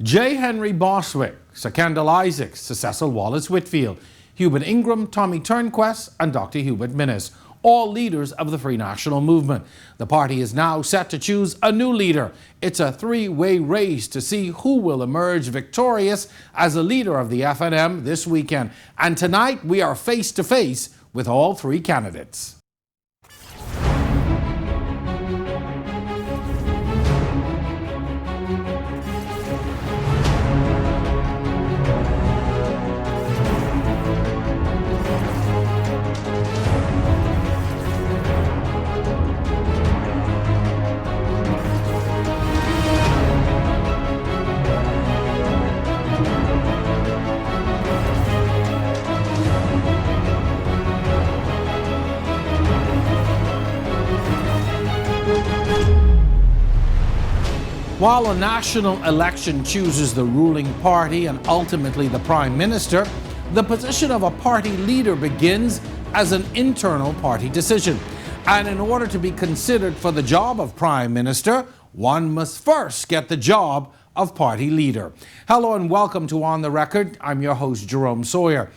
J. Henry Bostwick, Sir Kendall Isaacs, Sir Cecil Wallace Whitfield, Hubert Ingram, Tommy Turnquest, and Dr. Hubert Minnis, all leaders of the Free National Movement. The party is now set to choose a new leader. It's a three-way race to see who will emerge victorious as a leader of the FNM this weekend. And tonight we are face to face with all three candidates. While a national election chooses the ruling party and ultimately the Prime Minister, the position of a party leader begins as an internal party decision. And in order to be considered for the job of Prime Minister, one must first get the job of party leader. Hello and welcome to On the Record. I'm your host, Jerome Sawyer.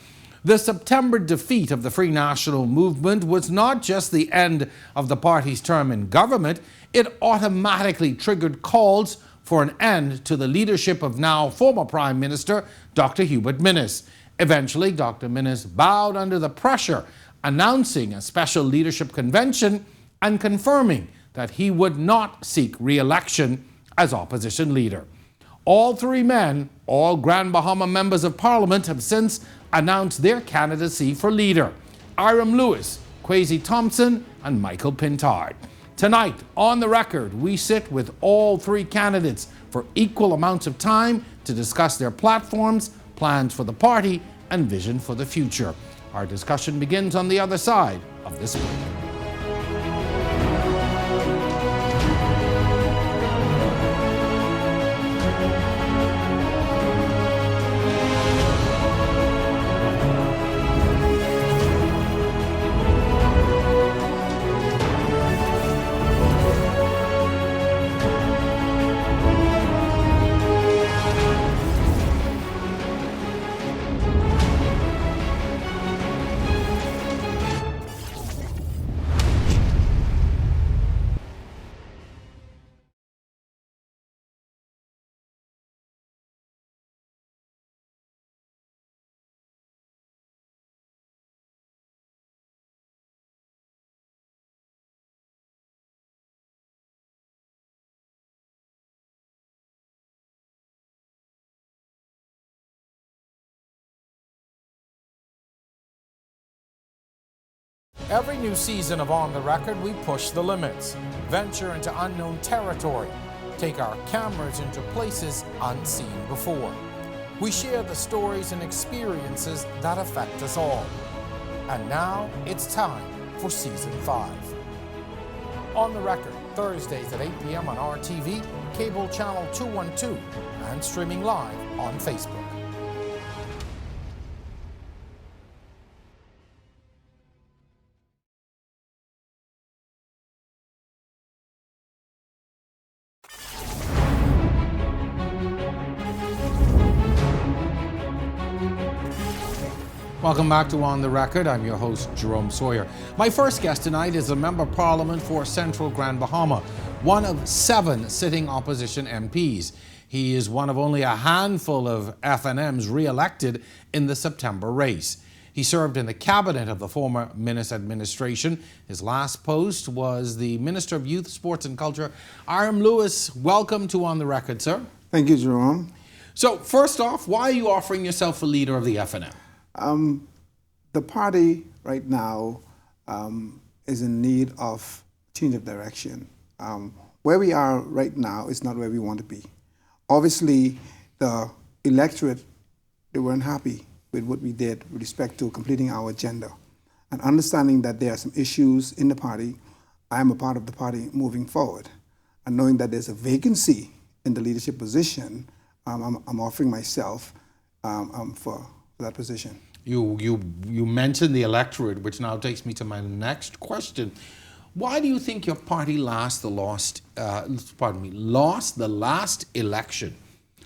The September defeat of the Free National Movement was not just the end of the party's term in government, it automatically triggered calls for an end to the leadership of now former Prime Minister Dr. Hubert Minnis. Eventually, Dr. Minnis bowed under the pressure, announcing a special leadership convention and confirming that he would not seek re-election as opposition leader. All three men, all Grand Bahama members of Parliament, have since announced their candidacy for leader: Iram Lewis, Kwesi Thompson, and Michael Pintard. Tonight, On the Record, we sit with all three candidates for equal amounts of time to discuss their platforms, plans for the party, and vision for the future. Our discussion begins on the other side of this break. Every new season of On the Record, we push the limits, venture into unknown territory, take our cameras into places unseen before. We share the stories and experiences that affect us all. And now it's time for Season 5. On the Record, Thursdays at 8 p.m. on RTV, cable channel 212, and streaming live on Facebook. Welcome back to On the Record. I'm your host, Jerome Sawyer. My first guest tonight is a Member of Parliament for Central Grand Bahama, one of 7 sitting opposition MPs. He is one of only a handful of FNMs re-elected in the September race. He served in the cabinet of the former Minnis administration. His last post was the Minister of Youth, Sports and Culture. Iram Lewis, welcome to On the Record, sir. Thank you, Jerome. So first off, why are you offering yourself for leader of the FNM? The party right now is in need of change of direction. Where we are right now is not where we want to be. Obviously, the electorate, they weren't happy with what we did with respect to completing our agenda. And understanding that there are some issues in the party, I am a part of the party moving forward. And knowing that there's a vacancy in the leadership position, I'm offering myself for that position. You mentioned the electorate, which now takes me to my next question. Why do you think your party lost the last election?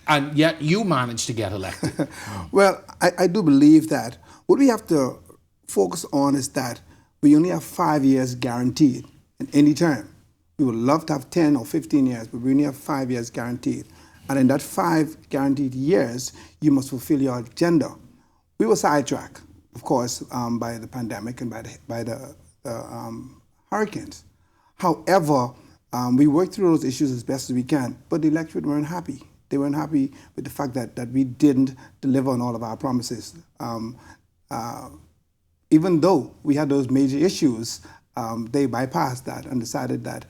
and yet you managed to get elected. Well, I do believe that what we have to focus on is that we only have 5 years guaranteed in any term. We would love to have 10 or 15 years, but we only have 5 years guaranteed. And in that 5 guaranteed years, you must fulfill your agenda. We were sidetracked, of course, by the pandemic and by the hurricanes. However, we worked through those issues as best as we can, but the electorate weren't happy. They weren't happy with the fact that we didn't deliver on all of our promises. Even though we had those major issues, they bypassed that and decided that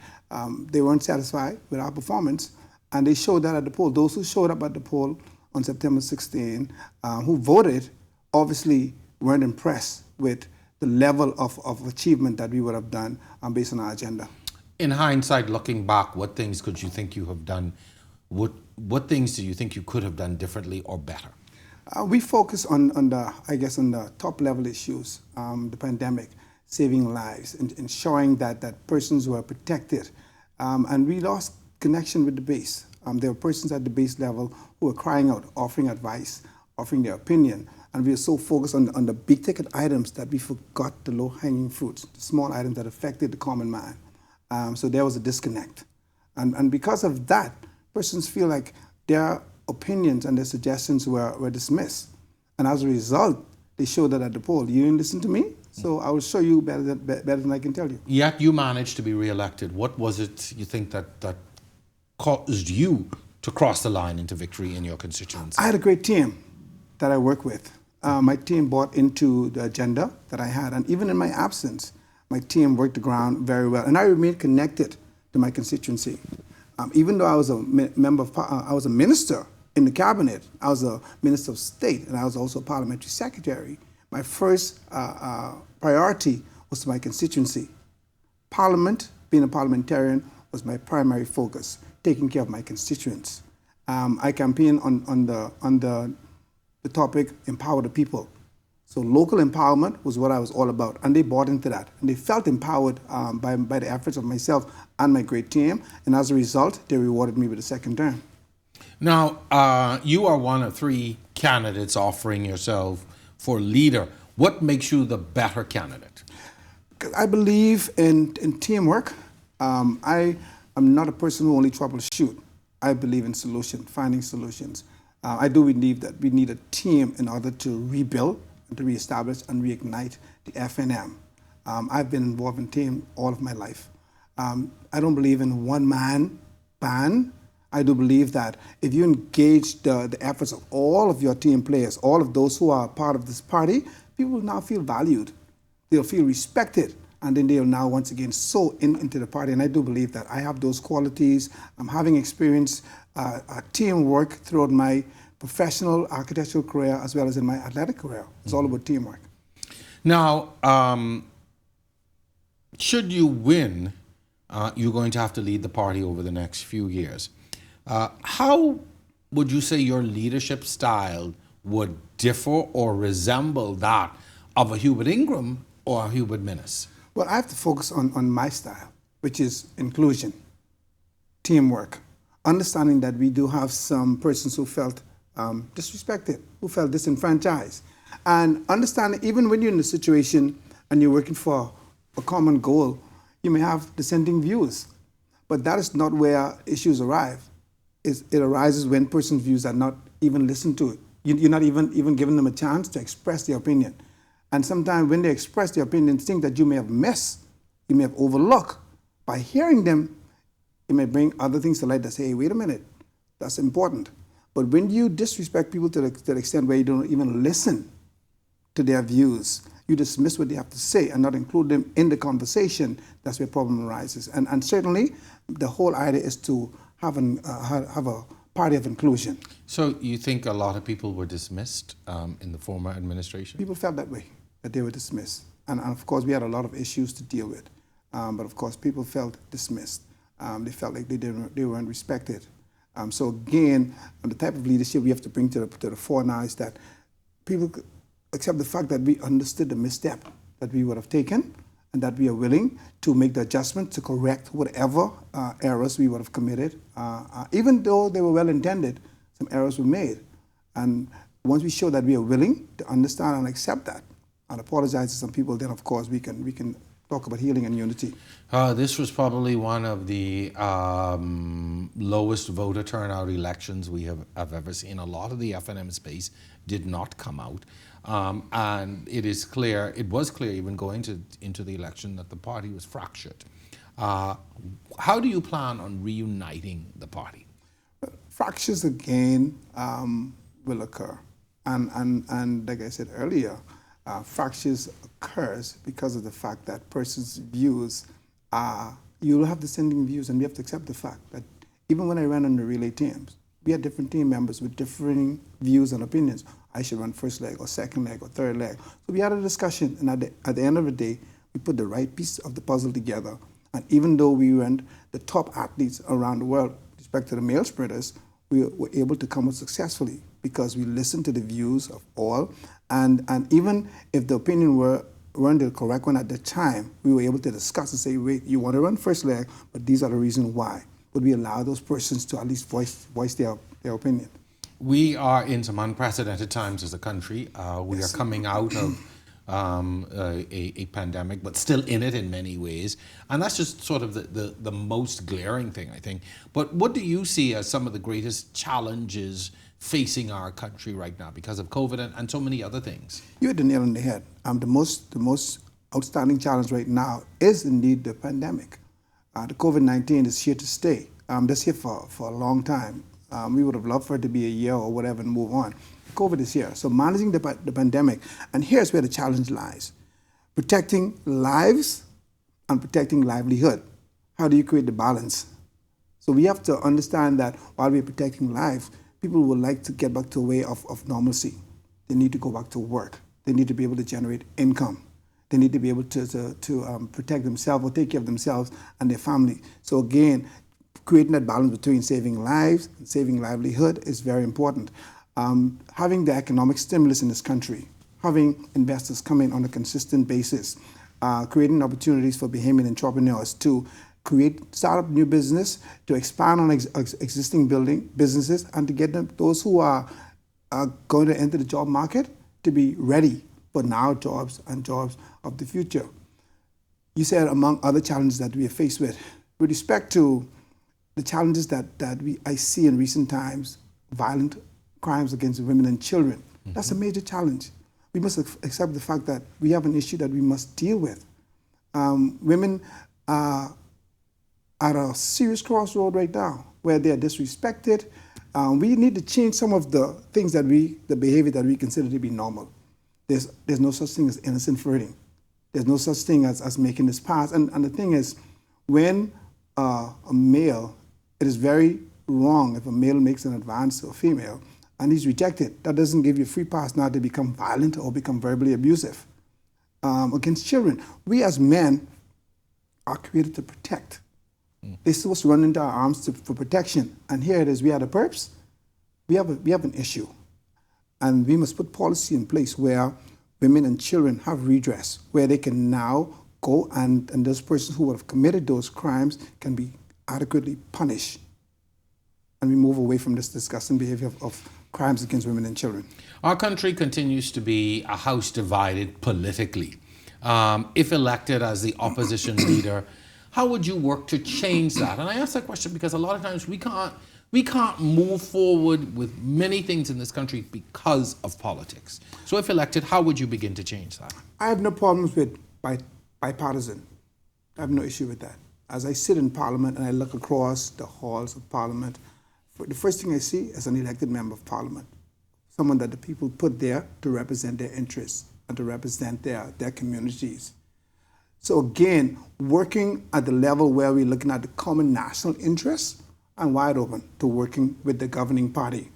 they weren't satisfied with our performance, and they showed that at the poll. Those who showed up at the poll on September 16, who voted, obviously weren't impressed with the level of achievement that we would have done based on our agenda. In hindsight, looking back, what things could you think you have done? What things do you think you could have done differently or better? We focus on the top level issues, the pandemic, saving lives, ensuring that persons were protected, and we lost connection with the base. There were persons at the base level who were crying out, offering advice, offering their opinion, and we were so focused on the big ticket items that we forgot the low hanging fruits, the small items that affected the common man. So there was a disconnect, and because of that, persons feel like their opinions and their suggestions were dismissed, and as a result, they showed that at the poll. You didn't listen to me, so I will show you better than I can tell you. Yet you managed to be re-elected. What was it you think that caused you to cross the line into victory in your constituency? I had a great team that I work with. My team bought into the agenda that I had, and even in my absence, my team worked the ground very well, and I remained connected to my constituency. Even though I was a member of, I was a minister in the cabinet, I was a minister of state, and I was also a parliamentary secretary. My first priority was to my constituency. Parliament, being a parliamentarian, was my primary focus, taking care of my constituents. I campaigned on the topic, empower the people. So local empowerment was what I was all about, and they bought into that. And they felt empowered by the efforts of myself and my great team, and as a result, they rewarded me with a second term. Now, you are one of 3 candidates offering yourself for leader. What makes you the better candidate? I believe in teamwork. I am not a person who only troubleshoot. I believe in finding solutions. I do believe that we need a team in order to rebuild, to reestablish and reignite the FNM. I've been involved in team all of my life. I don't believe in one-man band. I do believe that if you engage the efforts of all of your team players, all of those who are part of this party, people will now feel valued. They'll feel respected, and then they'll now once again sow into the party. And I do believe that I have those qualities. I'm having experienced teamwork throughout my professional architectural career as well as in my athletic career. It's all about teamwork. Now, should you win, you're going to have to lead the party over the next few years. How would you say your leadership style would differ or resemble that of a Hubert Ingram or a Hubert Minnis? Well, I have to focus on my style, which is inclusion, teamwork, understanding that we do have some persons who felt disrespected, who felt disenfranchised, and understanding even when you're in a situation and you're working for a common goal, you may have dissenting views, but that is not where issues arrive. It arises when persons' views are not even listened to. You're not even giving them a chance to express their opinion. And sometimes when they express their opinions, things that you may have missed, you may have overlooked, by hearing them, it may bring other things to light that say, hey, wait a minute, that's important. But when you disrespect people to the extent where you don't even listen to their views, you dismiss what they have to say and not include them in the conversation, that's where problem arises. And certainly, the whole idea is to have a party of inclusion. So you think a lot of people were dismissed in the former administration? People felt that way, that they were dismissed. And of course, we had a lot of issues to deal with. But of course, people felt dismissed. They felt like they weren't respected. So again, the type of leadership we have to bring to the fore now is that people accept the fact that we understood the misstep that we would have taken, and that we are willing to make the adjustment to correct whatever errors we would have committed, even though they were well intended. some errors were made. And once we show that we are willing to understand and accept that and apologize to some people, then of course we can talk about healing and unity. This was probably one of the lowest voter turnout elections we have ever seen. A lot of the FNM space did not come out. And it was clear even going into the election that the party was fractured. How do you plan on reuniting the party? Fractures again will occur. And like I said earlier, fractures occurs because of the fact that persons' views you'll have dissenting views, and we have to accept the fact that even when I ran on the relay teams, we had different team members with differing views and opinions. I should run first leg or second leg or third leg. So we had a discussion, and at the end of the day, we put the right piece of the puzzle together. And even though we weren't the top athletes around the world with respect to the male sprinters, we were able to come out successfully because we listened to the views of all. And even if the opinion weren't the correct one at the time, we were able to discuss and say, wait, you want to run first leg, but these are the reasons why. Would we allow those persons to at least voice their opinion? We are in some unprecedented times as a country. We are coming out of a pandemic, but still in it in many ways. And that's just sort of the most glaring thing, I think. But what do you see as some of the greatest challenges facing our country right now because of COVID and so many other things? You hit the nail on the head. The most outstanding challenge right now is indeed the pandemic. The COVID-19 is here to stay. That's here for a long time. We would have loved for it to be a year or whatever and move on. COVID is here. So managing the pandemic, and here's where the challenge lies. Protecting lives and protecting livelihood. How do you create the balance? So we have to understand that while we're protecting lives, people would like to get back to a way of normalcy. They need to go back to work. They need to be able to generate income. They need to be able to protect themselves or take care of themselves and their family. So again, creating that balance between saving lives and saving livelihood is very important. Having the economic stimulus in this country, having investors come in on a consistent basis, creating opportunities for Bahamian entrepreneurs to start up new business, to expand on existing businesses, and to get those who are going to enter the job market to be ready for now jobs and jobs of the future. You said among other challenges that we are faced with respect to the challenges that I see in recent times, violent crimes against women and children. Mm-hmm. That's a major challenge. We must accept the fact that we have an issue that we must deal with. Women are at a serious crossroad right now where they are disrespected. We need to change some of the things the behavior that we consider to be normal. There's no such thing as innocent flirting. There's no such thing as making this pass. And the thing is, when a male, it is very wrong if a male makes an advance to a female and he's rejected. That doesn't give you a free pass now to become violent or become verbally abusive against children. We as men are created to protect. They're supposed to run into our arms for protection. And here it is, we are the perps. We have an issue. And we must put policy in place where women and children have redress, where they can now go and those persons who have committed those crimes can be adequately punished. And we move away from this disgusting behavior of crimes against women and children. Our country continues to be a house divided politically. If elected as the opposition leader, how would you work to change that? And I ask that question because a lot of times we can't move forward with many things in this country because of politics. So if elected, how would you begin to change that? I have no problems with bipartisan. I have no issue with that. As I sit in Parliament and I look across the halls of Parliament, the first thing I see is an elected member of Parliament, someone that the people put there to represent their interests and to represent their communities. So again, working at the level where we're looking at the common national interests, I'm wide open to working with the governing party.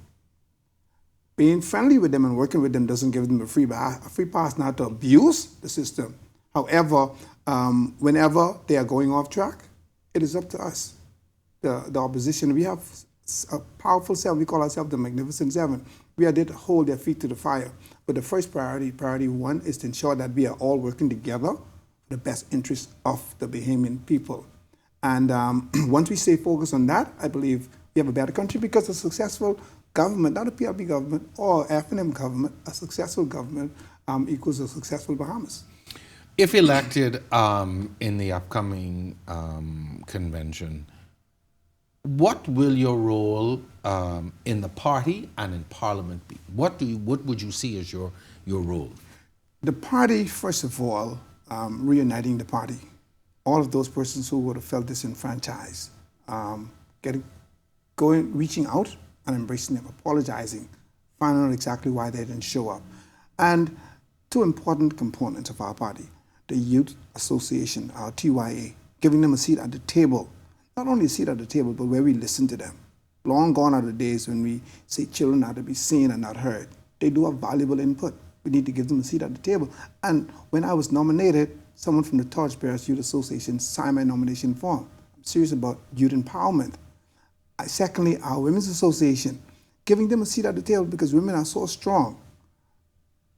Being friendly with them and working with them doesn't give them a free pass not to abuse the system. However, whenever they are going off track, it is up to us, the opposition. We have a powerful seven. We call ourselves the Magnificent Seven. We are there to hold their feet to the fire. But the first priority one, is to ensure that we are all working together for the best interest of the Bahamian people. And once we stay focused on that, I believe we have a better country because a successful government, not a PRP government or FNM government, a successful government equals a successful Bahamas. If elected in the upcoming convention, what will your role in the party and in Parliament be? What would you see as your role? The party, first of all, reuniting the party. All of those persons who would have felt disenfranchised, reaching out and embracing them, apologizing, finding out exactly why they didn't show up. And two important components of our party, the Youth Association, our TYA, giving them a seat at the table. Not only a seat at the table, but where we listen to them. Long gone are the days when we say children are to be seen and not heard. They do have valuable input. We need to give them a seat at the table. And when I was nominated, someone from the Torchbearers Youth Association signed my nomination form. I'm serious about youth empowerment. Secondly, our Women's Association, giving them a seat at the table because women are so strong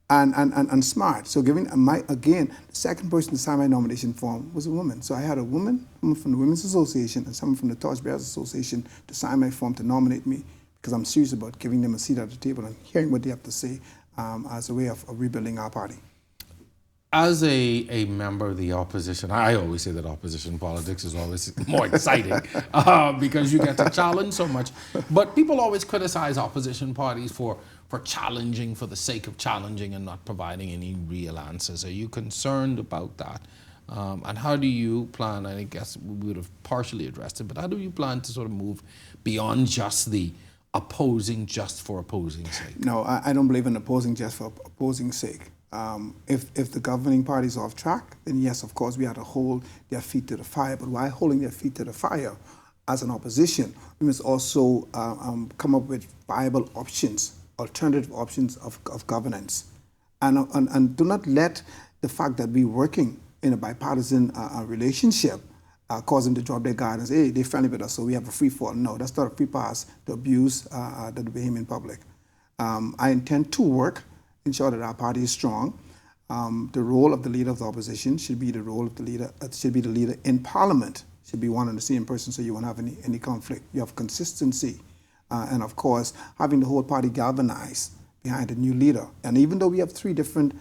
and smart. So the second person to sign my nomination form was a woman. So I had a woman, someone from the Women's Association and someone from the Torchbearers Association to sign my form to nominate me because I'm serious about giving them a seat at the table and hearing what they have to say as a way of rebuilding our party. As a member of the opposition, I always say that opposition politics is always more exciting because you get to challenge so much. But people always criticize opposition parties for challenging for the sake of challenging and not providing any real answers. Are you concerned about that? And how do you plan, I guess we would have partially addressed it, but how do you plan to sort of move beyond just the opposing just for opposing sake? No, I don't believe in opposing just for opposing sake. If the governing party is off track, then yes, of course, we have to hold their feet to the fire. But while holding their feet to the fire, as an opposition, we must also come up with viable options, alternative options of governance. And do not let the fact that we're working in a bipartisan relationship cause them to drop their guard and say, hey, they're friendly with us, so we have a free fall. No, that's not a free pass to abuse the Bahamian public. I intend to work ensure that our party is strong. The role of the leader of the opposition should be the role of the leader. Should be the leader in Parliament. Should be one and the same person, so you won't have any conflict. You have consistency, and of course, having the whole party galvanized behind a new leader. And even though we have three different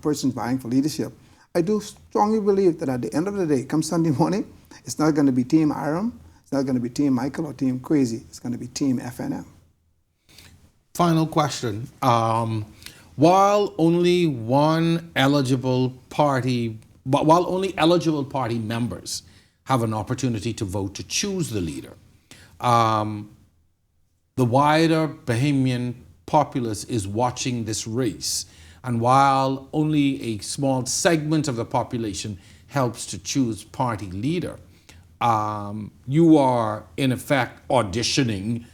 persons vying for leadership, I do strongly believe that at the end of the day, come Sunday morning, it's not going to be Team Iram, it's not going to be Team Michael or Team Crazy. It's going to be Team FNM. Final question. While only eligible party members have an opportunity to vote to choose the leader, the wider Bahamian populace is watching this race. And while only a small segment of the population helps to choose party leader, you are in effect auditioning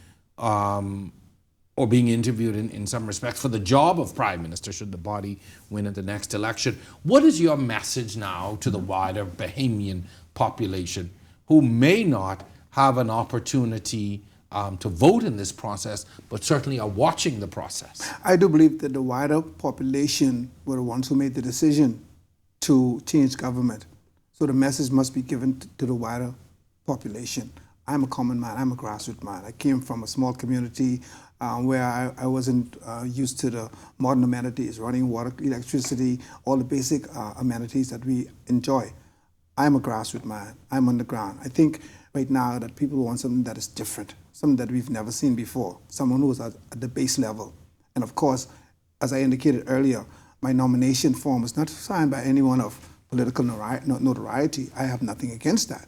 or being interviewed in some respects for the job of Prime Minister should the body win at the next election. What is your message now to the wider Bahamian population who may not have an opportunity to vote in this process, but certainly are watching the process? I do believe that the wider population were the ones who made the decision to change government. So the message must be given to the wider population. I'm a common man, I'm a grassroots man. I came from a small community where I wasn't used to the modern amenities, running water, electricity, all the basic amenities that we enjoy. I'm a grassroots man, I'm on the ground. I think right now that people want something that is different, something that we've never seen before, someone who is at the base level. And of course, as I indicated earlier, my nomination form was not signed by anyone of political notoriety. I have nothing against that.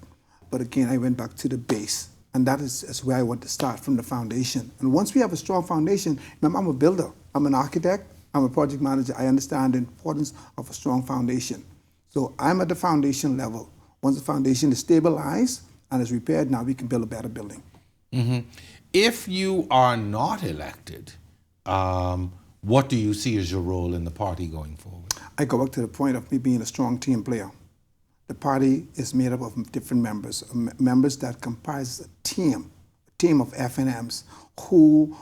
But again, I went back to the base. And that is where I want to start, from the foundation. And once we have a strong foundation, remember, I'm a builder, I'm an architect, I'm a project manager. I understand the importance of a strong foundation. So I'm at the foundation level. Once the foundation is stabilized and is repaired, now we can build a better building. Mm-hmm. If you are not elected, what do you see as your role in the party going forward? I go back to the point of me being a strong team player. The party is made up of different members, members that comprise a team of FNMs who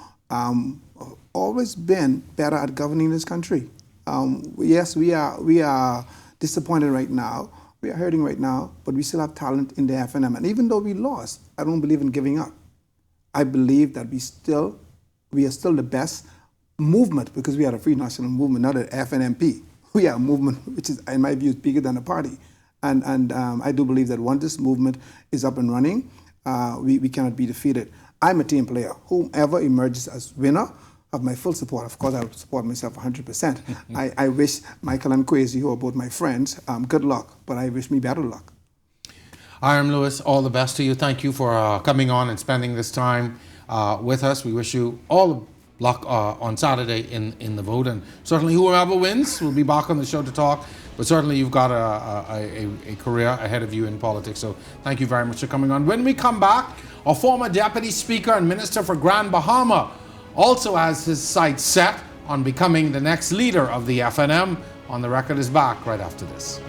always been better at governing this country. Yes, we are disappointed right now, we are hurting right now, but we still have talent in the FNM. And even though we lost, I don't believe in giving up. I believe that we still we are still the best movement because we are a free national movement, not an FNMP. We are a movement which is, in my view, is bigger than a party. And I do believe that once this movement is up and running, we cannot be defeated. I'm a team player. Whomever emerges as winner have my full support. Of course, I would support myself 100%. I wish Michael and Kwesi, who are both my friends, good luck, but I wish me better luck. Hiram Lewis, all the best to you. Thank you for coming on and spending this time with us. We wish you all the luck on Saturday in the vote, and certainly whoever wins will be back on the show to talk. But certainly you've got a career ahead of you in politics, so thank you very much for coming on. When we come back, our former Deputy Speaker and Minister for Grand Bahama also has his sights set on becoming the next leader of the FNM. On the Record is back right after this.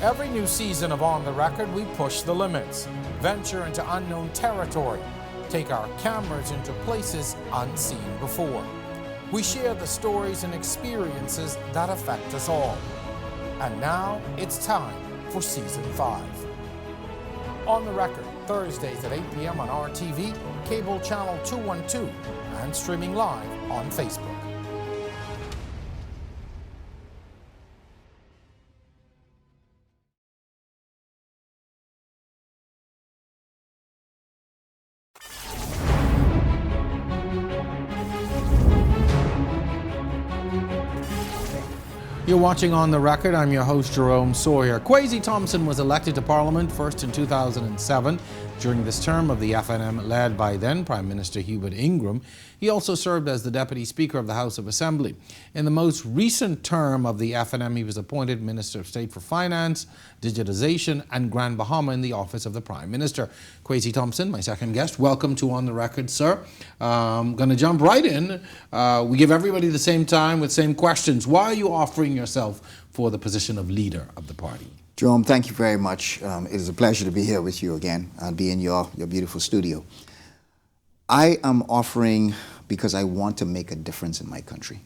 Every new season of On the Record, we push the limits, venture into unknown territory, take our cameras into places unseen before. We share the stories and experiences that affect us all. And now it's time for Season 5. On the Record, Thursdays at 8 p.m. on RTV, cable channel 212, and streaming live on Facebook. You're watching On the Record. I'm your host, Jerome Sawyer. Kwesi Thompson was elected to Parliament first in 2007 during this term of the FNM, led by then Prime Minister Hubert Ingraham. He also served as the Deputy Speaker of the House of Assembly. In the most recent term of the FNM, he was appointed Minister of State for Finance, Digitization and Grand Bahama in the office of the Prime Minister. Kwesi Thompson, my second guest, welcome to On the Record, sir. I'm going to jump right in. We give everybody the same time with same questions. Why are you offering yourself for the position of leader of the party? Jerome, thank you very much. It is a pleasure to be here with you again. I'll be in your beautiful studio. I am offering because I want to make a difference in my country.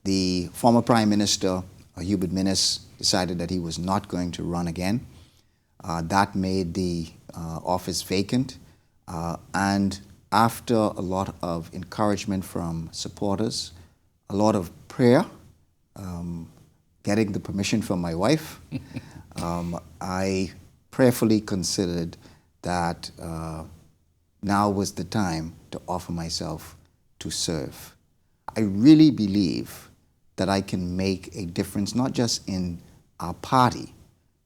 The former Prime Minister, Hubert Minnis, decided that he was not going to run again. That made the office vacant. And after a lot of encouragement from supporters, a lot of prayer, getting the permission from my wife, I prayerfully considered that now was the time to offer myself to serve. I really believe that I can make a difference, not just in our party,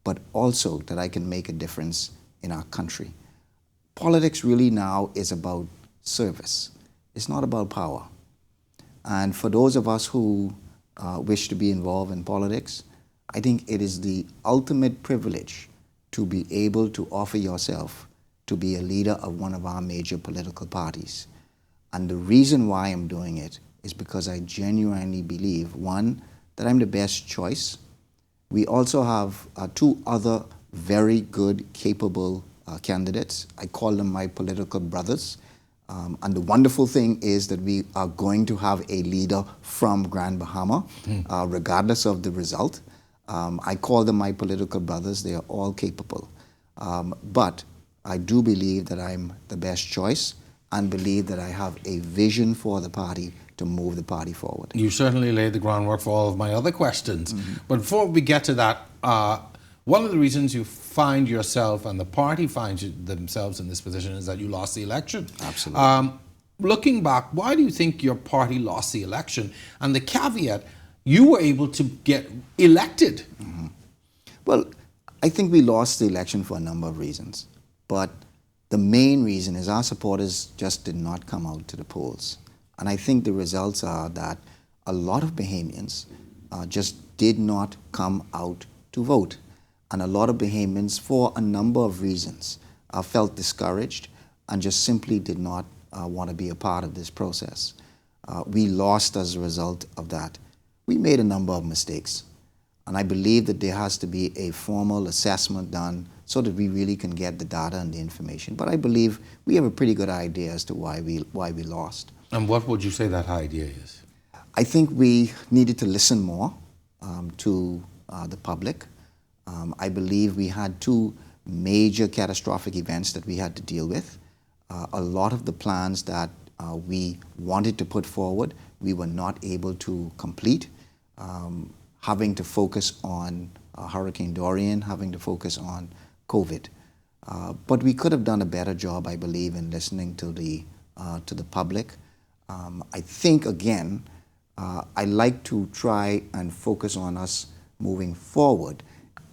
but also that I can make a difference in our country. Politics really now is about service. It's not about power. And for those of us who wish to be involved in politics, I think it is the ultimate privilege to be able to offer yourself to be a leader of one of our major political parties. And the reason why I'm doing it is because I genuinely believe, one, that I'm the best choice. We also have two other very good, capable candidates. I call them my political brothers. And the wonderful thing is that we are going to have a leader from Grand Bahama, regardless of the result. I call them my political brothers. They are all capable. But I do believe that I'm the best choice and believe that I have a vision for the party to move the party forward. You certainly laid the groundwork for all of my other questions. But before we get to that, one of the reasons you find yourself and the party finds themselves in this position is that you lost the election. Absolutely. looking back, why do you think your party lost the election? And the caveat, you were able to get elected. Well, I think we lost the election for a number of reasons. But the main reason is our supporters just did not come out to the polls. And I think the results are that a lot of Bahamians just did not come out to vote. And a lot of Bahamians, for a number of reasons, felt discouraged and just simply did not want to be a part of this process. We lost as a result of that. We made a number of mistakes. And I believe that there has to be a formal assessment done so that we really can get the data and the information. But I believe we have a pretty good idea as to why we lost. And what would you say that idea is? I think we needed to listen more to the public. I believe we had two major catastrophic events that we had to deal with. A lot of the plans that we wanted to put forward, we were not able to complete. Having to focus on Hurricane Dorian, having to focus on COVID. But we could have done a better job, I believe, in listening to the public. I think, again, I like to try and focus on us moving forward.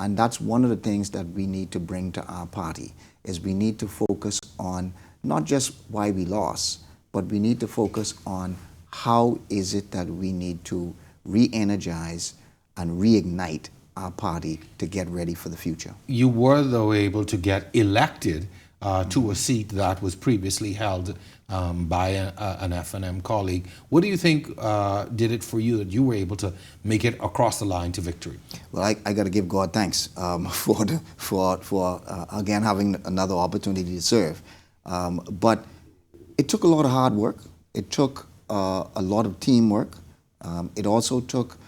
And that's one of the things that we need to bring to our party, is we need to focus on not just why we lost, but we need to focus on how is it that we need to re-energize and reignite our party to get ready for the future. You were, though, able to get elected to a seat that was previously held by an F&M colleague. What do you think did it for you that you were able to make it across the line to victory? Well, I got to give God thanks for again having another opportunity to serve. But it took a lot of hard work. It took a lot of teamwork. It also took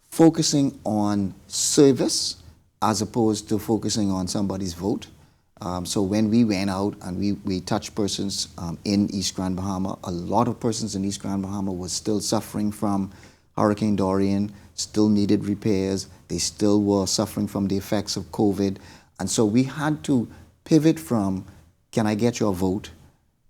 focusing on service as opposed to focusing on somebody's vote. So when we went out and we touched persons in East Grand Bahama, a lot of persons in East Grand Bahama were still suffering from Hurricane Dorian, still needed repairs, they still were suffering from the effects of COVID. And so we had to pivot from, can I get your vote,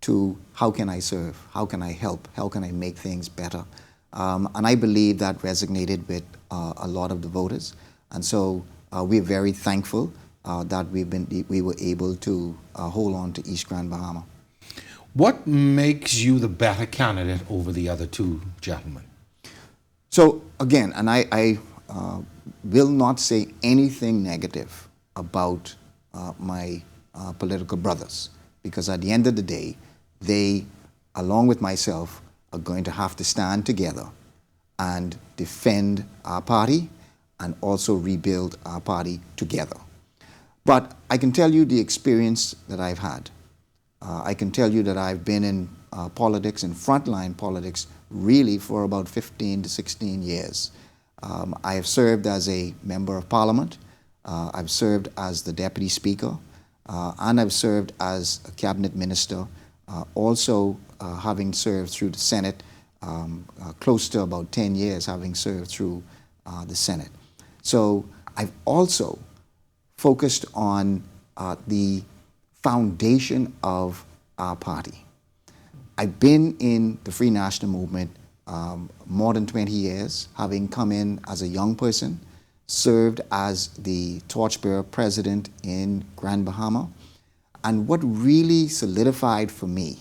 to how can I serve, how can I help, how can I make things better. And I believe that resonated with a lot of the voters. And so we're very thankful that we were able to hold on to East Grand Bahama. What makes you the better candidate over the other two gentlemen? So again, and I will not say anything negative about my political brothers, because at the end of the day, they, along with myself, are going to have to stand together and defend our party and also rebuild our party together. But I can tell you the experience that I've had. I can tell you that I've been in politics, in frontline politics, really for about 15 to 16 years. I have served as a member of parliament. I've served as the deputy speaker, and I've served as a cabinet minister, also having served through the Senate, close to about 10 years having served through the Senate. So I've also focused on the foundation of our party. I've been in the Free National Movement more than 20 years, having come in as a young person, served as the torchbearer president in Grand Bahama. And what really solidified for me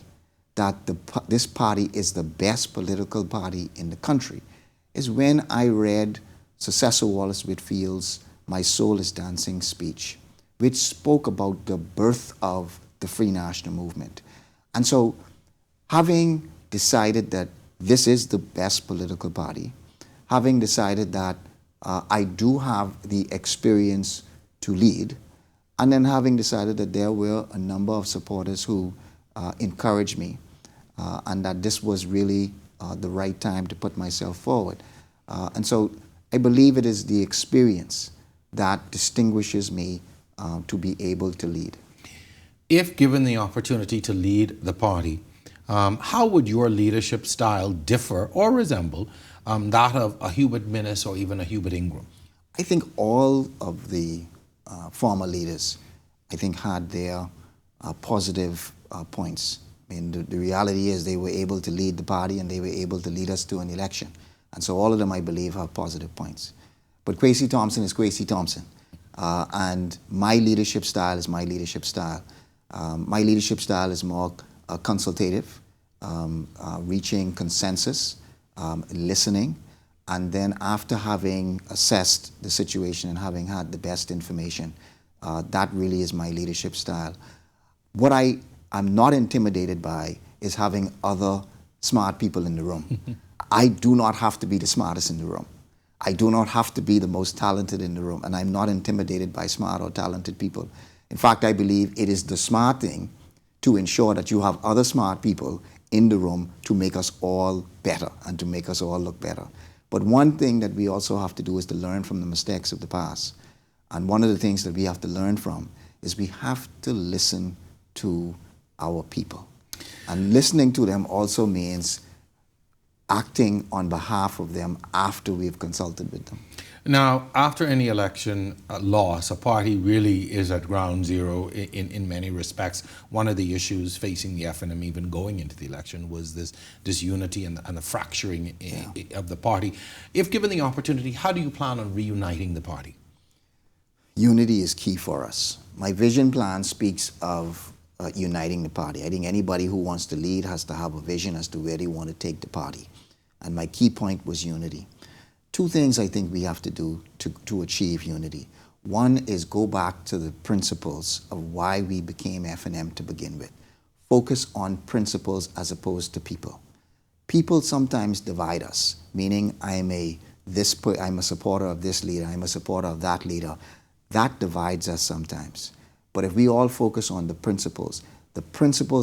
that this party is the best political party in the country is when I read Sir Cecil Wallace Whitfield's My Soul is Dancing speech, which spoke about the birth of the Free National Movement. And so, having decided that this is the best political party, having decided that I do have the experience to lead, and then having decided that there were a number of supporters who encouraged me, and that this was really the right time to put myself forward. And so I believe it is the experience that distinguishes me to be able to lead. If given the opportunity to lead the party, how would your leadership style differ or resemble that of a Hubert Minnis or even a Hubert Ingram? I think all of the former leaders, I think, had their positive points. I mean, the reality is they were able to lead the party and they were able to lead us to an election. And so all of them, I believe, have positive points. But Kwesi Thompson is Kwesi Thompson. And my leadership style is my leadership style. My leadership style is more consultative, reaching consensus, listening, and then after having assessed the situation and having had the best information, that really is my leadership style. What I'm not intimidated by is having other smart people in the room. I do not have to be the smartest in the room. I do not have to be the most talented in the room, and I'm not intimidated by smart or talented people. In fact, I believe it is the smart thing to ensure that you have other smart people in the room to make us all better and to make us all look better. But one thing that we also have to do is to learn from the mistakes of the past. And one of the things that we have to learn from is we have to listen to our people. And listening to them also means acting on behalf of them after we've consulted with them. Now, after any election loss, a party really is at ground zero in many respects. One of the issues facing the FNM even going into the election was this disunity and the fracturing of the party. If given the opportunity, how do you plan on reuniting the party? Unity is key for us. My vision plan speaks of uniting the party. I think anybody who wants to lead has to have a vision as to where they want to take the party. And my key point was unity. Two things I think we have to do to achieve unity. One is go back to the principles of why we became FNM to begin with. Focus on principles as opposed to people. People sometimes divide us, meaning I'm a supporter of this leader, I'm a supporter of that leader. That divides us sometimes. But if we all focus on the principles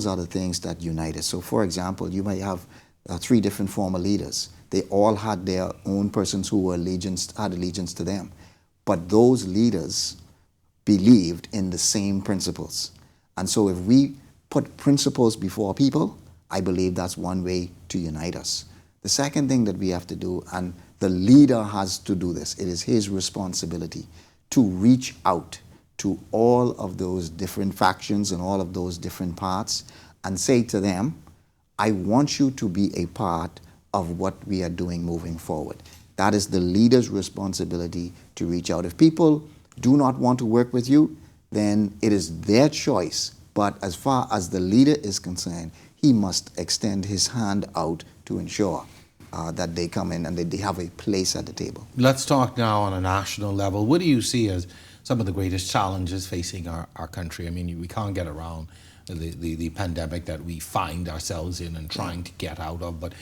are the things that unite us. So for example, you might have 3 different former leaders. They all had their own persons who were had allegiance to them. But those leaders believed in the same principles. And so if we put principles before people, I believe that's one way to unite us. The second thing that we have to do, and the leader has to do this, it is his responsibility to reach out to all of those different factions and all of those different parts and say to them, I want you to be a part of what we are doing moving forward. That is the leader's responsibility to reach out. If people do not want to work with you, then it is their choice. But as far as the leader is concerned, he must extend his hand out to ensure that they come in and that they have a place at the table. Let's talk now on a national level. What do you see as some of the greatest challenges facing our country? I mean, we can't get around the pandemic that we find ourselves in and trying to get out of. But,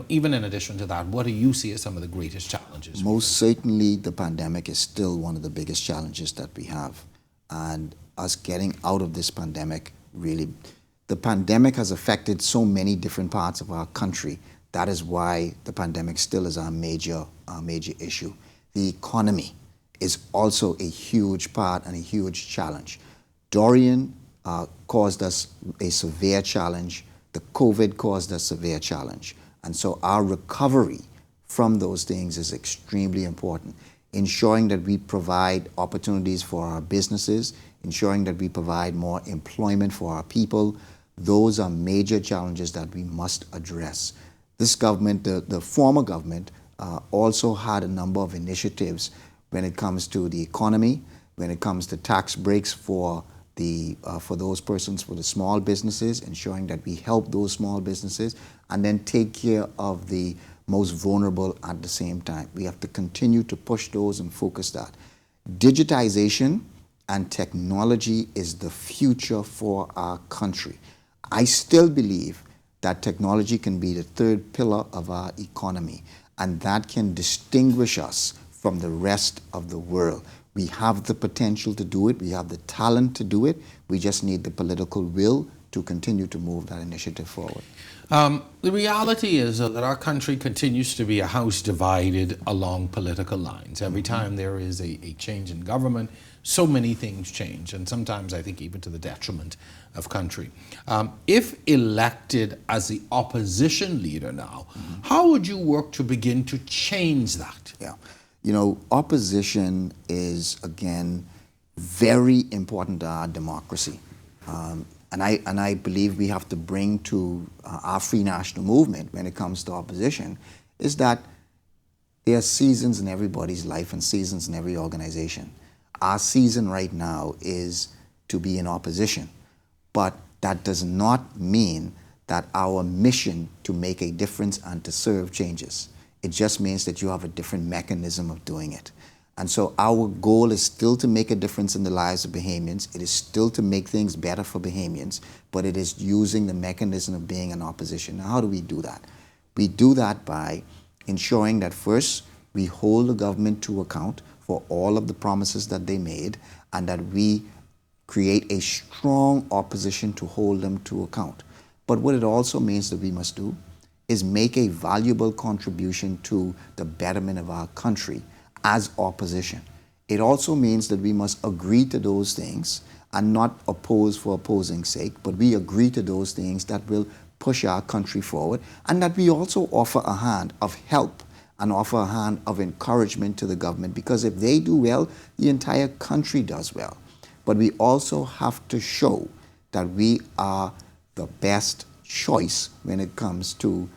even in addition to that, what do you see as some of the greatest challenges? Most certainly, the pandemic is still one of the biggest challenges that we have. And us getting out of this pandemic, really, the pandemic has affected so many different parts of our country. That is why the pandemic still is our major issue. The economy is also a huge part and a huge challenge. Dorian caused us a severe challenge. The COVID caused us severe challenge. And so our recovery from those things is extremely important. Ensuring that we provide opportunities for our businesses, ensuring that we provide more employment for our people, those are major challenges that we must address. This government, the former government, also had a number of initiatives when it comes to the economy, when it comes to tax breaks for those persons, for the small businesses, ensuring that we help those small businesses and then take care of the most vulnerable at the same time. We have to continue to push those and focus that. Digitization and technology is the future for our country. I still believe that technology can be the third pillar of our economy, and that can distinguish us from the rest of the world. We have the potential to do it. We have the talent to do it. We just need the political will to continue to move that initiative forward. The reality is that our country continues to be a house divided along political lines. Every time there is a change in government, so many things change, and sometimes I think even to the detriment of country. If elected as the opposition leader now, how would you work to begin to change that? Yeah. Opposition is, again, very important to our democracy. and I believe we have to bring to our free national movement when it comes to opposition, is that there are seasons in everybody's life and seasons in every organization. Our season right now is to be in opposition, but that does not mean that our mission to make a difference and to serve changes. It just means that you have a different mechanism of doing it. And so our goal is still to make a difference in the lives of Bahamians. It is still to make things better for Bahamians, but it is using the mechanism of being in opposition. Now, how do we do that? We do that by ensuring that first, we hold the government to account for all of the promises that they made, and that we create a strong opposition to hold them to account. But what it also means that we must do is make a valuable contribution to the betterment of our country as opposition. It also means that we must agree to those things and not oppose for opposing's sake, but we agree to those things that will push our country forward, and that we also offer a hand of help and offer a hand of encouragement to the government, because if they do well, the entire country does well. But we also have to show that we are the best choice when it comes to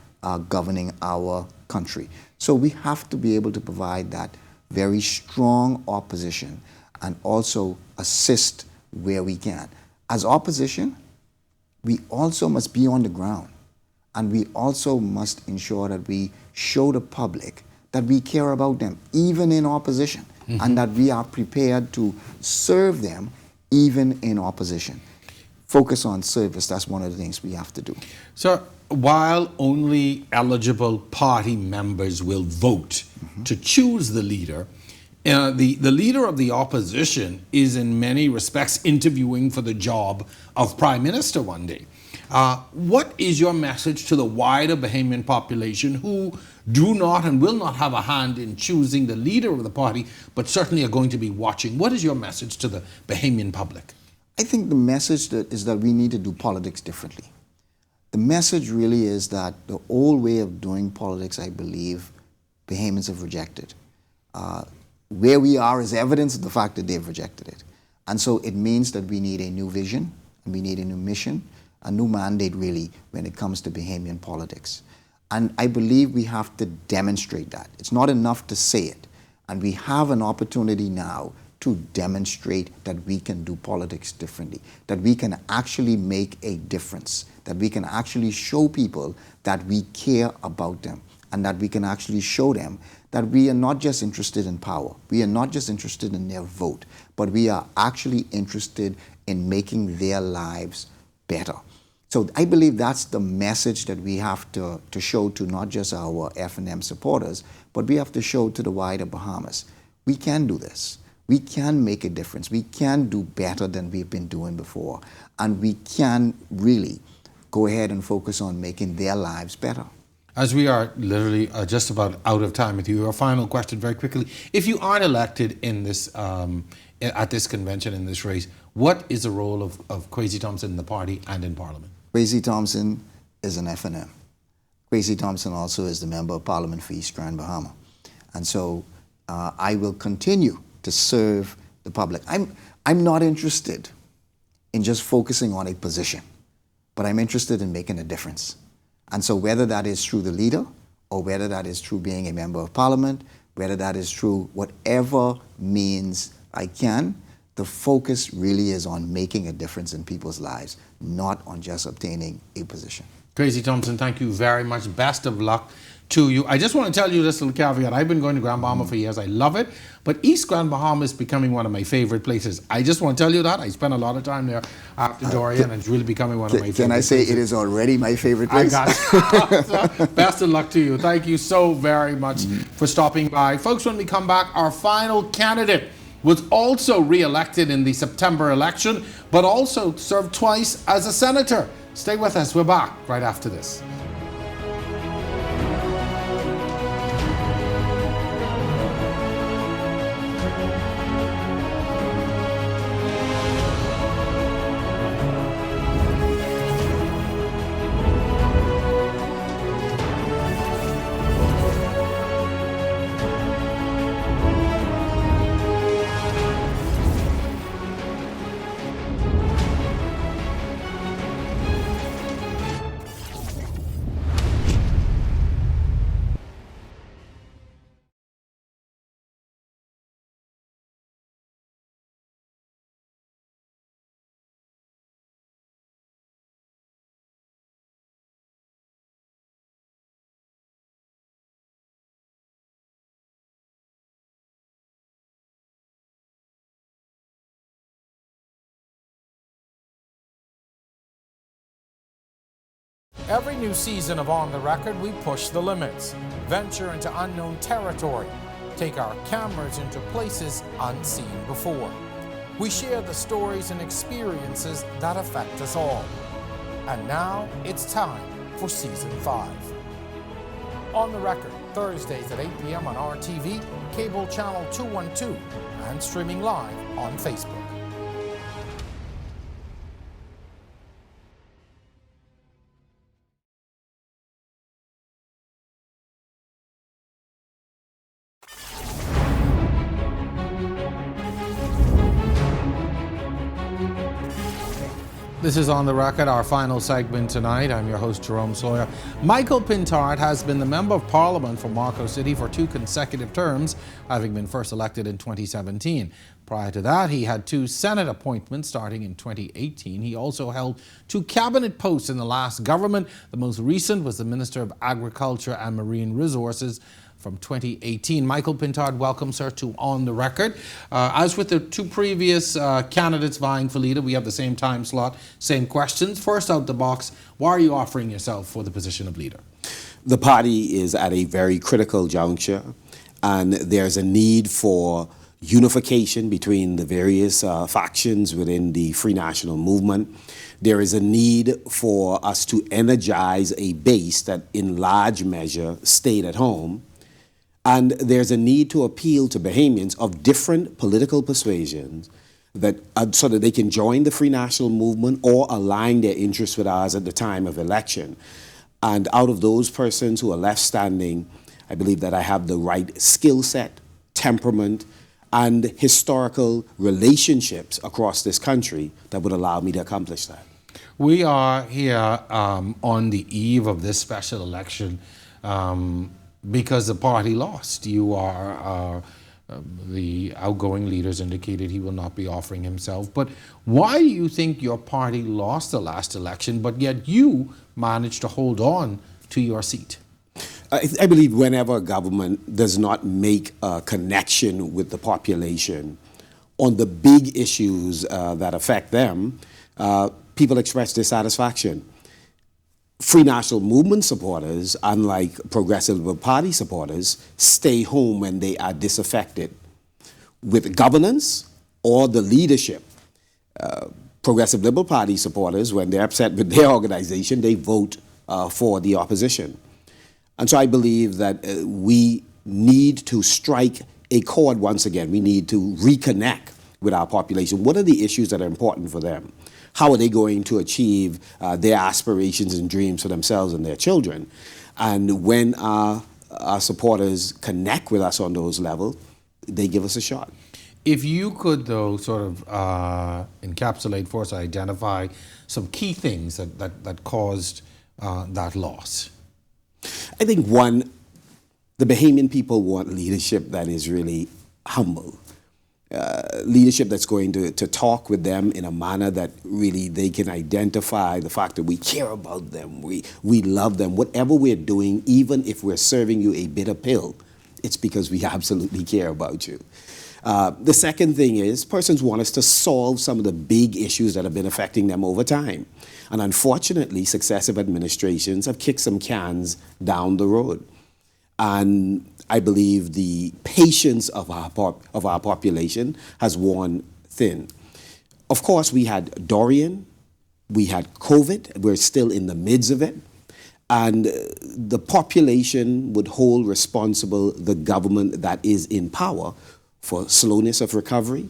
governing our country. So we have to be able to provide that very strong opposition and also assist where we can. As opposition, we also must be on the ground, and we also must ensure that we show the public that we care about them, even in opposition, and that we are prepared to serve them even in opposition. Focus on service, that's one of the things we have to do. So while only eligible party members will vote to choose the leader, the leader of the opposition is in many respects interviewing for the job of Prime Minister one day. What is your message to the wider Bahamian population who do not and will not have a hand in choosing the leader of the party, but certainly are going to be watching? What is your message to the Bahamian public? I think the message is that we need to do politics differently. The message really is that the old way of doing politics, I believe, Bahamians have rejected. Where we are is evidence of the fact that they've rejected it. And so it means that we need a new vision, and we need a new mission, a new mandate really when it comes to Bahamian politics. And I believe we have to demonstrate that. It's not enough to say it. And we have an opportunity now to demonstrate that we can do politics differently, that we can actually make a difference, that we can actually show people that we care about them, and that we can actually show them that we are not just interested in power, we are not just interested in their vote, but we are actually interested in making their lives better. So I believe that's the message that we have to show to not just our F&M supporters, but we have to show to the wider Bahamas. We can do this. We can make a difference. We can do better than we've been doing before. And we can really go ahead and focus on making their lives better. As we are literally just about out of time with you, a final question very quickly. If you aren't elected in this, at this convention, in this race, what is the role of Kwesi Thompson in the party and in Parliament? Kwesi Thompson is an F&M. Kwesi Thompson also is the Member of Parliament for East Grand Bahama. And so I will continue to serve the public. I'm not interested in just focusing on a position, but I'm interested in making a difference. And so whether that is through the leader, or whether that is through being a member of parliament, whether that is through whatever means I can, the focus really is on making a difference in people's lives, not on just obtaining a position. Kwesi Thompson, thank you very much. Best of luck to you. I just want to tell you this little caveat. I've been going to Grand Bahama for years. I love it. But East Grand Bahama is becoming one of my favorite places. I just want to tell you that. I spent a lot of time there after Dorian, and it's really becoming one of my favorite places. Can I say it is already my favorite place? I got it. So, best of luck to you. Thank you so very much for stopping by. Folks, when we come back, our final candidate was also re-elected in the September election, but also served twice as a senator. Stay with us. We're back right after this. Every new season of On the Record, we push the limits, venture into unknown territory, take our cameras into places unseen before. We share the stories and experiences that affect us all. And now it's time for Season 5. On the Record, Thursdays at 8 p.m. on RTV, cable channel 212, and streaming live on Facebook. This is On the Record, our final segment tonight. I'm your host, Jerome Sawyer. Michael Pintard has been the Member of Parliament for Marco City for 2 consecutive terms, having been first elected in 2017. Prior to that, he had 2 Senate appointments starting in 2018. He also held 2 cabinet posts in the last government. The most recent was the Minister of Agriculture and Marine Resources from 2018. Michael Pintard, welcome, sir, to On the Record. As with the 2 previous candidates vying for leader, we have the same time slot, same questions. First out the box, why are you offering yourself for the position of leader? The party is at a very critical juncture, and there's a need for unification between the various factions within the Free National Movement. There is a need for us to energize a base that in large measure stayed at home. And there's a need to appeal to Bahamians of different political persuasions that so that they can join the Free National Movement or align their interests with ours at the time of election. And out of those persons who are left standing, I believe that I have the right skill set, temperament, and historical relationships across this country that would allow me to accomplish that. We are here on the eve of this special election because the party lost. You are, the outgoing leaders indicated he will not be offering himself. But why do you think your party lost the last election, but yet you managed to hold on to your seat? I believe whenever government does not make a connection with the population on the big issues that affect them, people express dissatisfaction. Free National Movement supporters, unlike Progressive Liberal Party supporters, stay home when they are disaffected with governance or the leadership. Progressive Liberal Party supporters, when they're upset with their organization, they vote for the opposition. And so I believe that we need to strike a chord once again. We need to reconnect with our population. What are the issues that are important for them? How are they going to achieve their aspirations and dreams for themselves and their children? And when our supporters connect with us on those levels, they give us a shot. If you could, though, sort of encapsulate for us, identify some key things that caused that loss. I think, one, the Bahamian people want leadership that is really humble. Leadership that's going to talk with them in a manner that really they can identify the fact that we care about them, we love them. Whatever we're doing, even if we're serving you a bitter pill, it's because we absolutely care about you. The second thing is persons want us to solve some of the big issues that have been affecting them over time. And unfortunately, successive administrations have kicked some cans down the road. And I believe the patience of our population has worn thin. Of course, we had Dorian, we had COVID, we're still in the midst of it, and the population would hold responsible the government that is in power for slowness of recovery,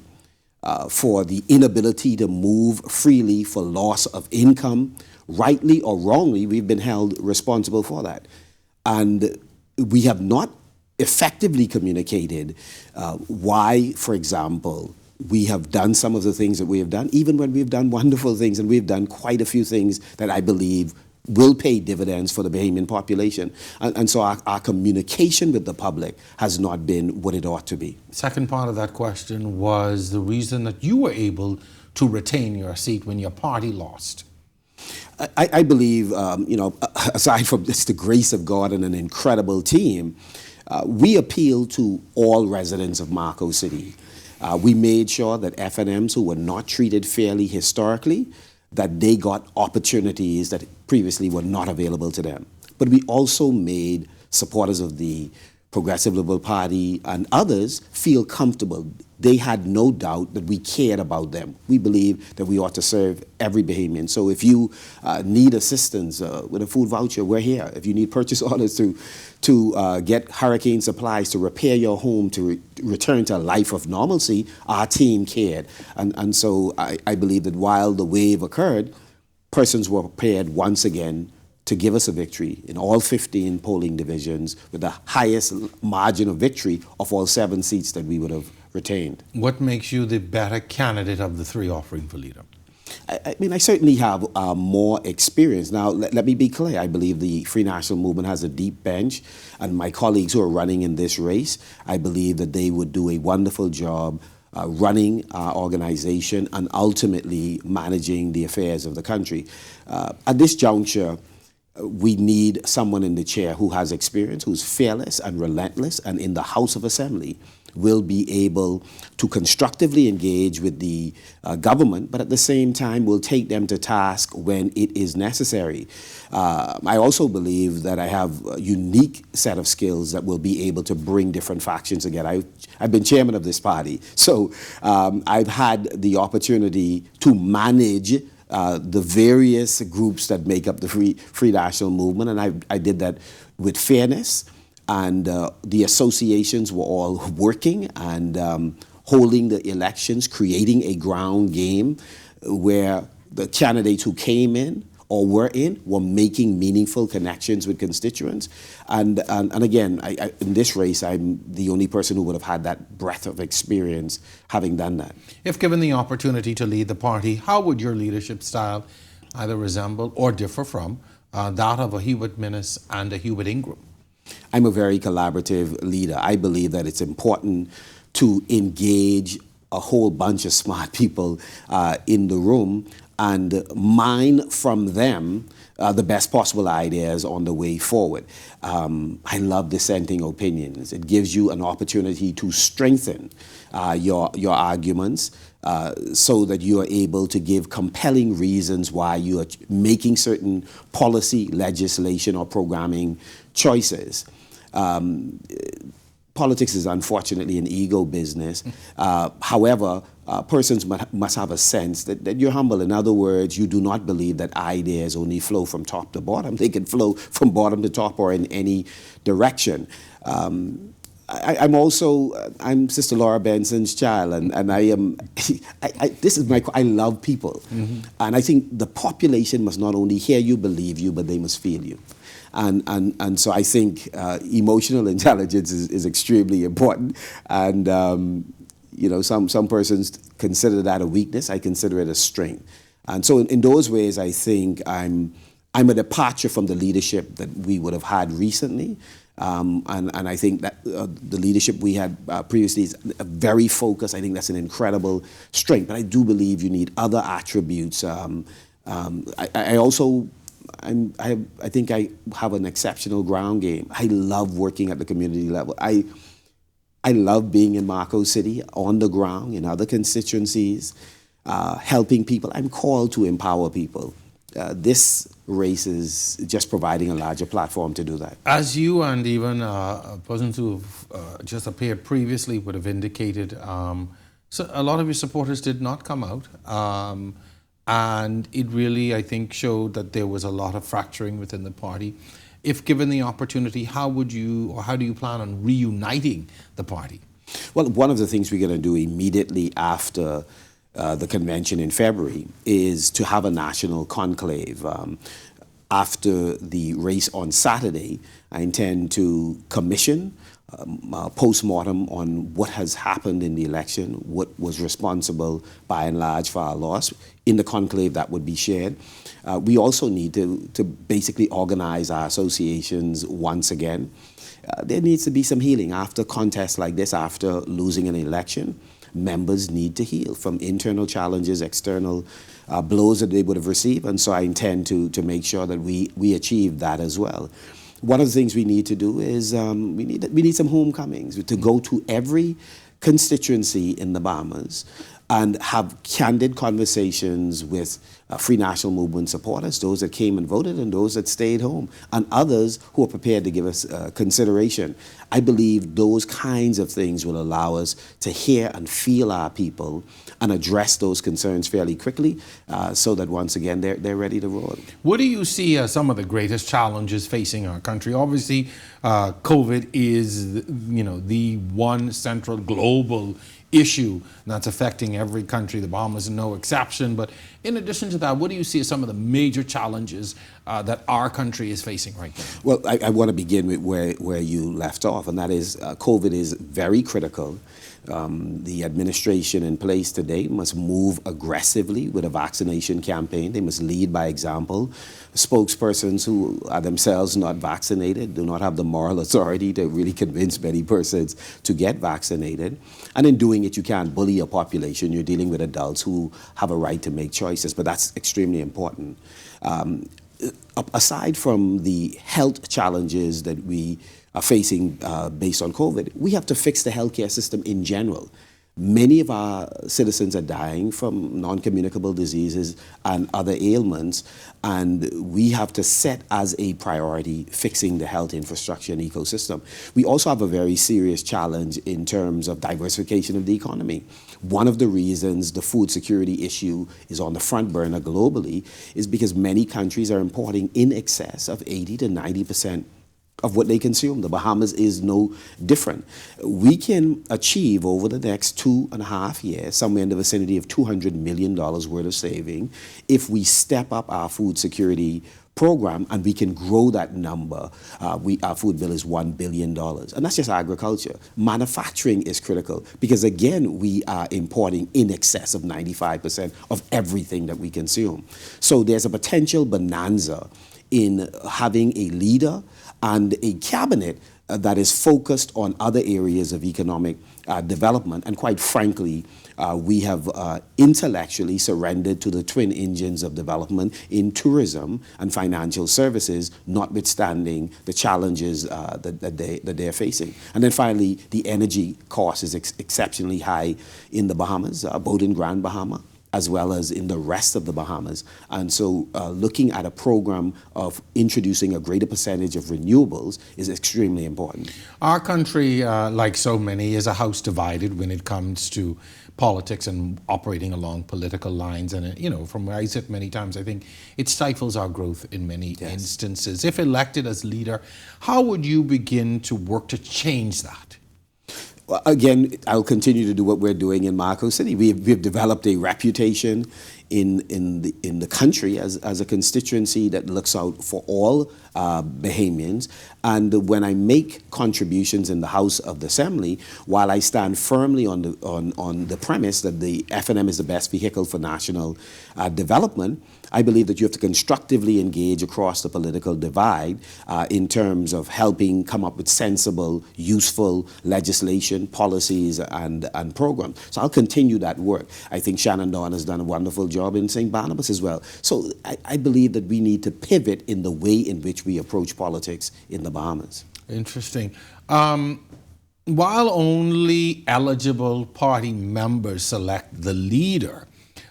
for the inability to move freely, for loss of income. Rightly or wrongly, we've been held responsible for that. And we have not effectively communicated why, for example, we have done some of the things that we have done, even when we've done wonderful things, and we've done quite a few things that I believe will pay dividends for the Bahamian population. And so our communication with the public has not been what it ought to be. Second part of that question was the reason that you were able to retain your seat when your party lost. I believe, aside from just the grace of God and an incredible team, we appealed to all residents of Marco City. We made sure that FNMs who were not treated fairly historically, that they got opportunities that previously were not available to them. But we also made supporters of the Progressive Liberal Party and others feel comfortable. They had no doubt that we cared about them. We believe that we ought to serve every Bahamian. So if you need assistance with a food voucher, we're here. If you need purchase orders to get hurricane supplies, to repair your home, to return to a life of normalcy, our team cared. And so I believe that while the wave occurred, persons were prepared once again to give us a victory in all 15 polling divisions with the highest margin of victory of all 7 seats that we would have retained. What makes you the better candidate of the three offering for leader? I mean, I certainly have more experience. Now, let me be clear. I believe the Free National Movement has a deep bench, and my colleagues who are running in this race, I believe that they would do a wonderful job running our organization and ultimately managing the affairs of the country. At this juncture, we need someone in the chair who has experience, who's fearless and relentless, and in the House of Assembly will be able to constructively engage with the government, but at the same time will take them to task when it is necessary. I also believe that I have a unique set of skills that will be able to bring different factions together. I've been chairman of this party, so I've had the opportunity to manage the various groups that make up the Free National Movement, and I did that with fairness, and the associations were all working and holding the elections, creating a ground game where the candidates who came in or were making meaningful connections with constituents. And again, in this race, I'm the only person who would have had that breadth of experience having done that. If given the opportunity to lead the party, how would your leadership style either resemble or differ from that of a Hubert Minnis and a Hubert Ingram? I'm a very collaborative leader. I believe that it's important to engage a whole bunch of smart people in the room and mine from them the best possible ideas on the way forward. I love dissenting opinions. It gives you an opportunity to strengthen your arguments so that you are able to give compelling reasons why you are making certain policy, legislation, or programming choices. Politics is unfortunately an ego business. However, persons must have a sense that you're humble. In other words, you do not believe that ideas only flow from top to bottom. They can flow from bottom to top or in any direction. I'm Sister Laura Benson's child, and I am. I love people, and I think the population must not only hear you, believe you, but they must feel you. And so I think emotional intelligence is extremely important. And some persons consider that a weakness. I consider it a strength. And so in those ways, I think I'm a departure from the leadership that we would have had recently. And I think that the leadership we had previously is very focused. I think that's an incredible strength. But I do believe you need other attributes. I think I have an exceptional ground game. I love working at the community level. I love being in Marco City, on the ground, in other constituencies, helping people. I'm called to empower people. This race is just providing a larger platform to do that. As you and even persons who just appeared previously would have indicated, so a lot of your supporters did not come out. And it really, I think, showed that there was a lot of fracturing within the party. If given the opportunity, how do you plan on reuniting the party? Well, one of the things we're going to do immediately after the convention in February is to have a national conclave. After the race on Saturday, I intend to commission a post-mortem on what has happened in the election, what was responsible by and large for our loss. In the conclave, that would be shared. We also need to basically organize our associations once again. There needs to be some healing after contests like this, after losing an election. Members need to heal from internal challenges, external blows that they would have received, and so I intend to make sure that we achieve that as well. One of the things we need to do is we need some homecomings, to go to every constituency in the Bahamas and have candid conversations with Free National Movement supporters, those that came and voted, and those that stayed home, and others who are prepared to give us consideration. I believe those kinds of things will allow us to hear and feel our people and address those concerns fairly quickly, so that once again they're ready to roll. What do you see as some of the greatest challenges facing our country? Obviously, COVID is, the one central global issue that's affecting every country. The Bahamas is no exception. But in addition to that, what do you see as some of the major challenges that our country is facing right now? Well, I want to begin with where you left off, and that is COVID is very critical. The administration in place today must move aggressively with a vaccination campaign. They must lead by example. Spokespersons who are themselves not vaccinated do not have the moral authority to really convince many persons to get vaccinated. And in doing it, you can't bully a population. You're dealing with adults who have a right to make choices, but that's extremely important. Aside from the health challenges that we are facing based on COVID, we have to fix the healthcare system in general. Many of our citizens are dying from non-communicable diseases and other ailments, and we have to set as a priority fixing the health infrastructure and ecosystem. We also have a very serious challenge in terms of diversification of the economy. One of the reasons the food security issue is on the front burner globally is because many countries are importing in excess of 80 to 90% of what they consume. The Bahamas is no different. We can achieve over the next 2.5 years somewhere in the vicinity of $200 million worth of saving if we step up our food security program, and we can grow that number. Our food bill is $1 billion. And that's just agriculture. Manufacturing is critical because, again, we are importing in excess of 95% of everything that we consume. So there's a potential bonanza in having a leader and a cabinet that is focused on other areas of economic development. And quite frankly, we have intellectually surrendered to the twin engines of development in tourism and financial services, notwithstanding the challenges that they're facing. And then finally, the energy cost is exceptionally high in the Bahamas, both in Grand Bahama as well as in the rest of the Bahamas. And so looking at a program of introducing a greater percentage of renewables is extremely important. Our country, like so many, is a house divided when it comes to politics and operating along political lines. And, from where I sit many times, I think it stifles our growth in many instances. If elected as leader, how would you begin to work to change that? Again, I'll continue to do what we're doing in Marcos City. We've developed a reputation in the country as a constituency that looks out for all Bahamians. And when I make contributions in the House of the Assembly, while I stand firmly on the premise that the FNM is the best vehicle for national development, I believe that you have to constructively engage across the political divide in terms of helping come up with sensible, useful legislation, policies, and programs. So I'll continue that work. I think Shannon Dawn has done a wonderful job in St. Barnabas as well. So I believe that we need to pivot in the way in which we approach politics in the Bahamas. Interesting. While only eligible party members select the leader,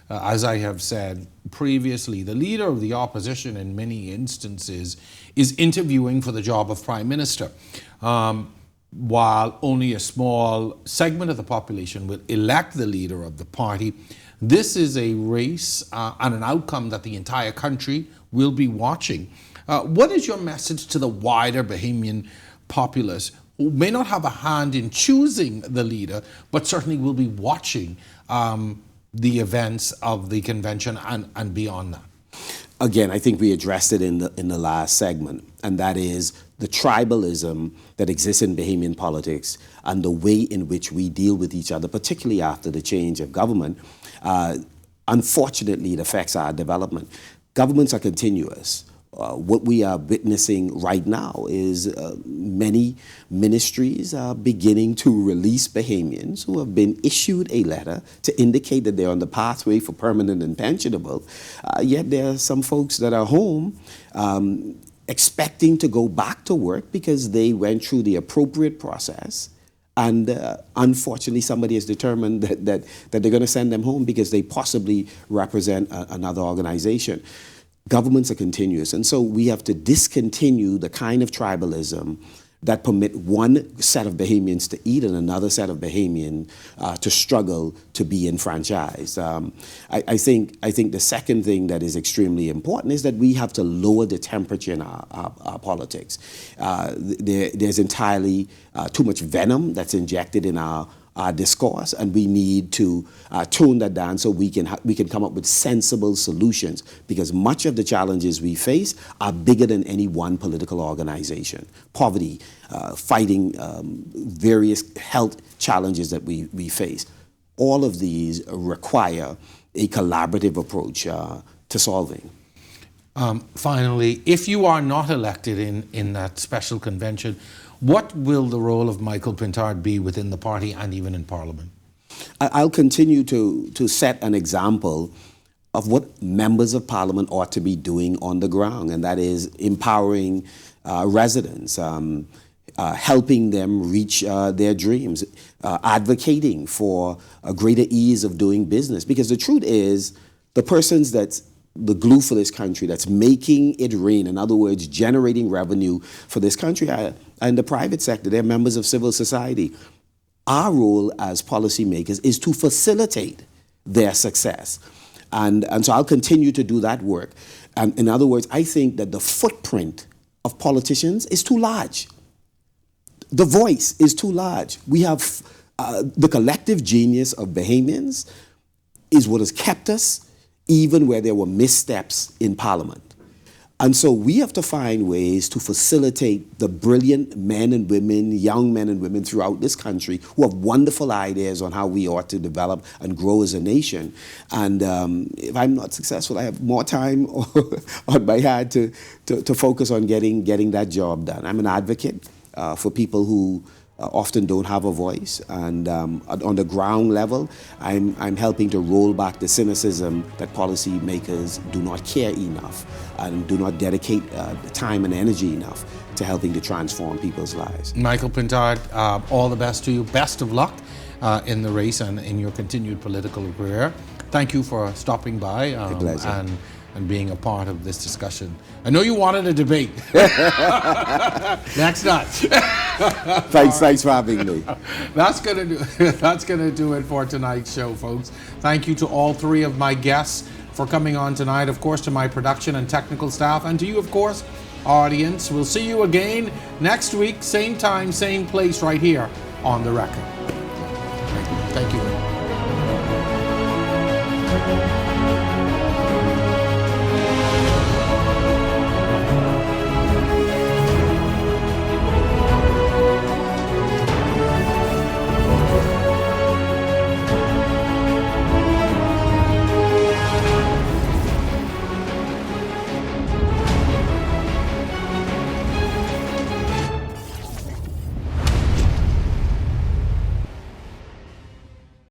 as I have said previously, the leader of the opposition in many instances is interviewing for the job of prime minister. While only a small segment of the population will elect the leader of the party, this is a race and an outcome that the entire country will be watching. What is your message to the wider Bahamian populace who may not have a hand in choosing the leader, but certainly will be watching the events of the convention and beyond that? Again, I think we addressed it in the last segment, and that is the tribalism that exists in Bahamian politics and the way in which we deal with each other, particularly after the change of government. Unfortunately, it affects our development. Governments are continuous. What we are witnessing right now is many ministries are beginning to release Bahamians who have been issued a letter to indicate that they're on the pathway for permanent and pensionable. Yet there are some folks that are home expecting to go back to work because they went through the appropriate process And unfortunately, somebody is determined that they're going to send them home because they possibly represent another organization. Governments are continuous, and so we have to discontinue the kind of tribalism that permit one set of Bahamians to eat and another set of Bahamian to struggle to be enfranchised. I think the second thing that is extremely important is that we have to lower the temperature in our politics. There's entirely too much venom that's injected in our discourse, and we need to tone that down so we can come up with sensible solutions, because much of the challenges we face are bigger than any one political organization. Poverty, fighting various health challenges that we face. All of these require a collaborative approach to solving. Finally, if you are not elected in that special convention, what will the role of Michael Pintard be within the party and even in Parliament? I'll continue to set an example of what members of Parliament ought to be doing on the ground, and that is empowering residents, helping them reach their dreams, advocating for a greater ease of doing business. Because the truth is, the persons that's the glue for this country, that's making it rain, in other words, generating revenue for this country, are in the private sector. They're members of civil society. Our role as policymakers is to facilitate their success. And so I'll continue to do that work. And in other words, I think that the footprint of politicians is too large. The voice is too large. We have the collective genius of Bahamians is what has kept us, even where there were missteps in Parliament. And so we have to find ways to facilitate the brilliant men and women, young men and women throughout this country who have wonderful ideas on how we ought to develop and grow as a nation. And if I'm not successful, I have more time on my hand to focus on getting that job done. I'm an advocate for people who often don't have a voice, and on the ground level, I'm helping to roll back the cynicism that policymakers do not care enough and do not dedicate time and energy enough to helping to transform people's lives. Michael Pintard, all the best to you. Best of luck in the race and in your continued political career. Thank you for stopping by and being a part of this discussion. I know you wanted a debate. Next up. Thanks for having me. That's gonna do it for tonight's show, folks. Thank you to all three of my guests for coming on tonight. Of course, to my production and technical staff, and to you, of course, audience. We'll see you again next week, same time, same place, right here on The Record. Thank you.